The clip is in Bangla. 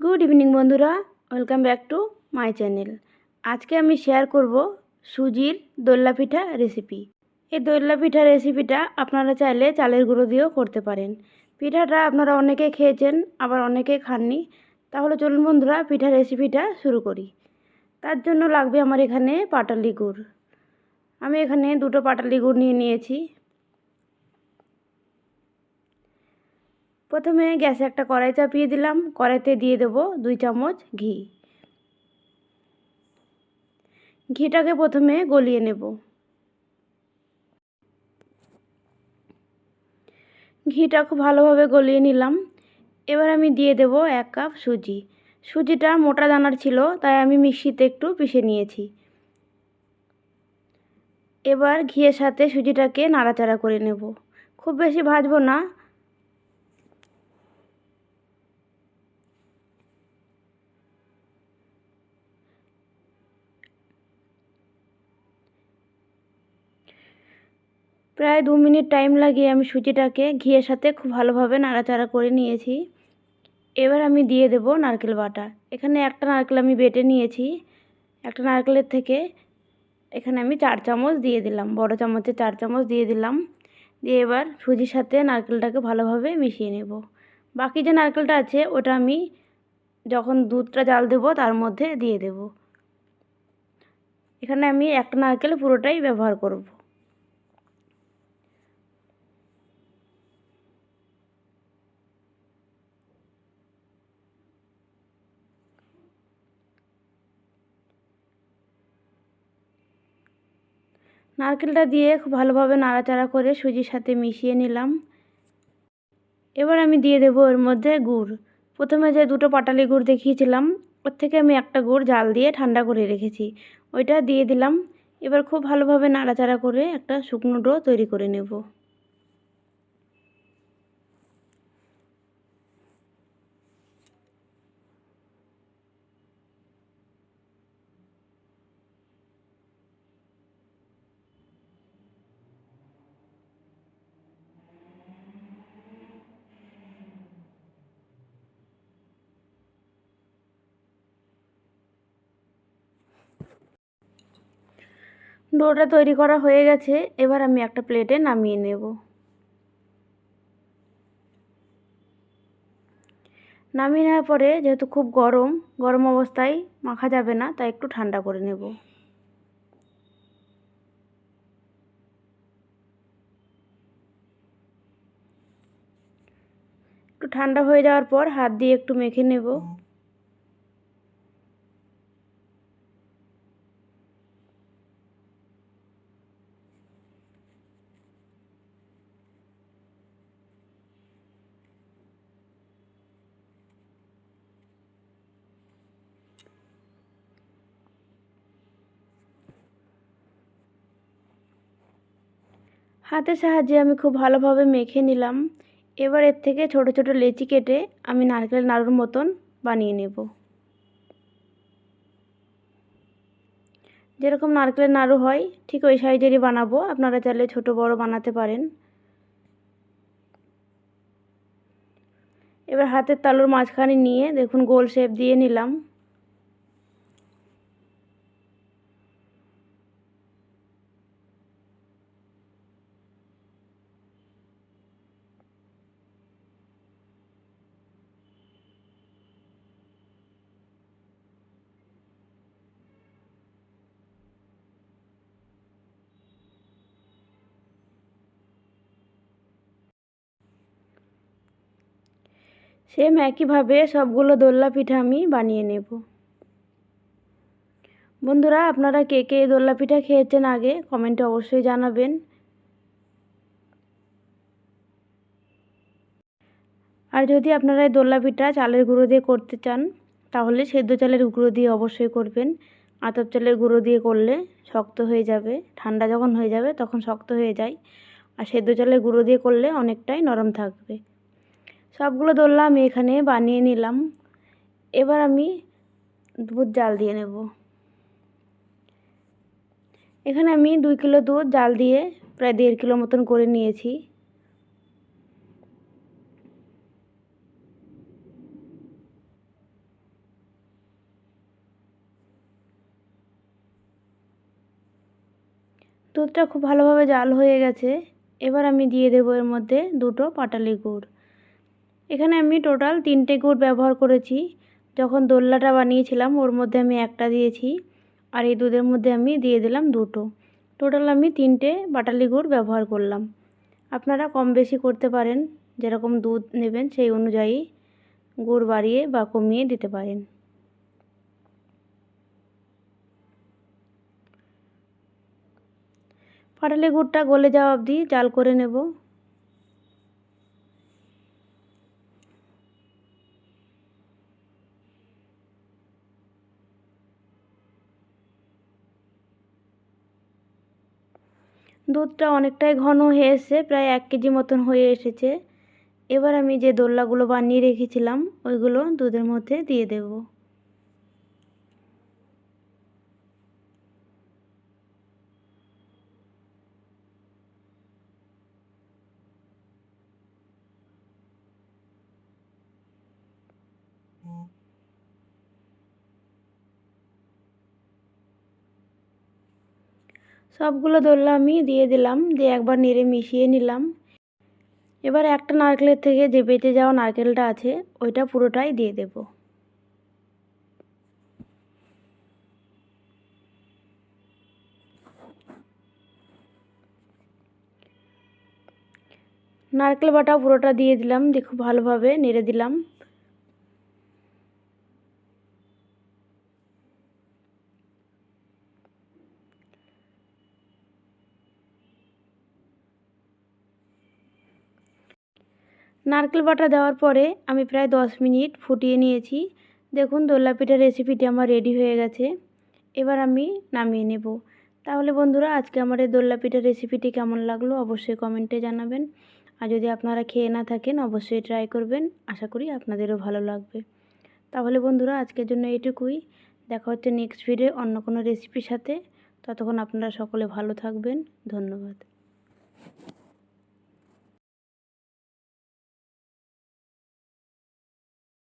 गुड इवनिंग बंधुरा welcome back to my channel. आज के आमी शेयर करब सुजिर दोल्ला पिठा रेसिपि। ये दोल्ला पिठा रेसिपिटा आपनारा चाइले चालेर गुঁড়ো दिएও करते पारेन। पिठाटा आपनारा अनेके खेয়েছেন आबार अनेके खानনি। ताहले चलुन बंधुरा पिठा रेसिपिटा शुरू करी। तार जन्य लागबे आमार एखाने पाटाली गुड़। आमी एखाने दुटो पाटाली गुड़ निये निয়েছি। प्रथमे गैसे एक कड़ाई चापिए दिलाम। कड़ाईते दिए देब 2 चामच घी। घीटाके प्रथमे गलिए नेब। घीटा खूब भालोभाबे गलिए निलाम। एबार आमी दिए देब 1 कप सुजी। सुजिटा मोटा दानार छिलो ताई आमी मिक्सिते एकटू पिषे निয়েছি। एबार घिয়ের साथे सुजिटाके नाड़ाचाड़ा करे नेब। खूब बेशी भाजबो ना। प्राय 2 मिनट टाइम लागिए आमी सुजिटाके घिয়ের साथे खूब भालोभाबे नाड़ाचाड़ा करे निয়েছি। एबार आमी दिए देब नारकेल बाटा। एखाने একটা नारकेल आमी बेटे निয়েছি। একটা नारकेलेर থেকে एखाने आमी 4 चामच दिए दिलाम। बड़ चामचे 4 चामच दिए दिलाम। दिए एबार सुजिर साथे नारकेलटाके भालोभाबे मिशिए नेब। बाकी जे नारकेलटा आछे ओटा आमी যখন দুধটা জাল দেব তার মধ্যে দিয়ে দেব। এখানে আমি একটা নারকেল পুরোটাই ব্যবহার করব। নারকেলটা দিয়ে খুব ভালোভাবে নাড়াচাড়া করে সুজির সাথে মিশিয়ে নিলাম। এবার আমি দিয়ে দেব এর মধ্যে গুড়। প্রথমে যে দুটো পাটালি গুড় দেখিয়েছিলাম ওর থেকে আমি একটা গুড় জাল দিয়ে ঠান্ডা করে রেখেছি, ওইটা দিয়ে দিলাম। এবার খুব ভালোভাবে নাড়াচাড়া করে একটা শুকনো ডো তৈরি করে নেব। ডোটা তৈরি করা হয়ে গেছে। এবার আমি একটা প্লেটে নামিয়ে নেব। নামিয়ে নেওয়ার পরে যেহেতু খুব গরম, গরম অবস্থায় মাখা যাবে না, তাই একটু ঠান্ডা করে নেব। একটু ঠান্ডা হয়ে যাওয়ার পর হাত দিয়ে একটু মেখে নেব। হাতের সাহায্যে আমি খুব ভালোভাবে মেখে নিলাম। এবার এর থেকে ছোট ছোট লেচি কেটে আমি নারকেল নাড়ুর মতন বানিয়ে নেব। যেরকম নারকেলের নাড়ু হয় ঠিক ওই সাইজেরই বানাবো। আপনারা চাইলে ছোট বড় বানাতে পারেন। এবার হাতের তালুর মাঝখানে নিয়ে দেখুন গোল শেপ দিয়ে নিলাম। সেম একইভাবে সবগুলো দোল্লা পিঠা আমি বানিয়ে নেব। বন্ধুরা আপনারা কে কে দোল্লা পিঠা খেয়েছেন আগে কমেন্টে অবশ্যই জানাবেন। আর যদি আপনারা এই দোল্লা পিঠা চালের গুঁড়ো দিয়ে করতে চান তাহলে সেদ্ধ চালের গুঁড়ো দিয়ে অবশ্যই করবেন। আতপ চালের গুঁড়ো দিয়ে করলে শক্ত হয়ে যাবে, ঠান্ডা যখন হয়ে যাবে তখন শক্ত হয়ে যায়। আর সেদ্ধ চালের গুঁড়ো দিয়ে করলে অনেকটাই নরম থাকবে। সবগুলো দোল্লা আমি এখানে বানিয়ে নিলাম। এবার আমি দুধ জাল দিয়ে নেব। এখানে আমি 2 কিলো দুধ জাল দিয়ে প্রায় 1.5 কিলো মতন করে নিয়েছি। দুধটা খুব ভালোভাবে জাল হয়ে গেছে। এবার আমি দিয়ে দেবো এর মধ্যে 2টো পাটালি গুড়। এখানে আমি টোটাল 3টে গুড় ব্যবহার করেছি। যখন দোল্লাটা বানিয়েছিলাম ওর মধ্যে আমি একটা দিয়েছি, আর এই দুধের মধ্যে আমি দিয়ে দিলাম 2টো। টোটাল আমি 3টে পাটালি গুড় ব্যবহার করলাম। আপনারা কম বেশি করতে পারেন, যেরকম দুধ নেবেন সেই অনুযায়ী গুড় বাড়িয়ে বা কমিয়ে দিতে পারেন। পাটালি গুড়টা গলে যাওয়া অবধি জাল করে নেব। দুধটা অনেকটাই ঘন হয়ে এসেছে, প্রায় 1 কেজি মতন হয়ে এসেছে। এবার আমি যে দোল্লাগুলো বানিয়ে রেখেছিলাম ওইগুলো দুধের মধ্যে দিয়ে দেব। সবগুলো দোল্লা আমি দিয়ে দিলাম, দিয়ে একবার নেড়ে মিশিয়ে নিলাম। এবার একটা নারকেলের থেকে যে বেঁচে যাওয়া নারকেলটা আছে ওইটা পুরোটাই দিয়ে দেব। নারকেল বাটা পুরোটা দিয়ে দিলাম, দিয়ে খুব ভালোভাবে নেড়ে দিলাম। নারকেল বাটা দেওয়ার পরে আমি প্রায় 10 মিনিট ফুটিয়ে নিয়েছি। দেখুন দোল্লা পিঠার রেসিপিটি আমার রেডি হয়ে গেছে। এবার আমি নামিয়ে নেব। তাহলে বন্ধুরা, আজকে আমার এই দোল্লা পিঠার রেসিপিটি কেমন লাগলো অবশ্যই কমেন্টে জানাবেন। আর যদি আপনারা খেয়ে না থাকেন অবশ্যই ট্রাই করবেন, আশা করি আপনাদেরও ভালো লাগবে। তাহলে বন্ধুরা, আজকের জন্য এইটুকুই। দেখা হচ্ছে নেক্সট ভিডিও অন্য কোনো রেসিপির সাথে। ততক্ষণ আপনারা সকলে ভালো থাকবেন। ধন্যবাদ।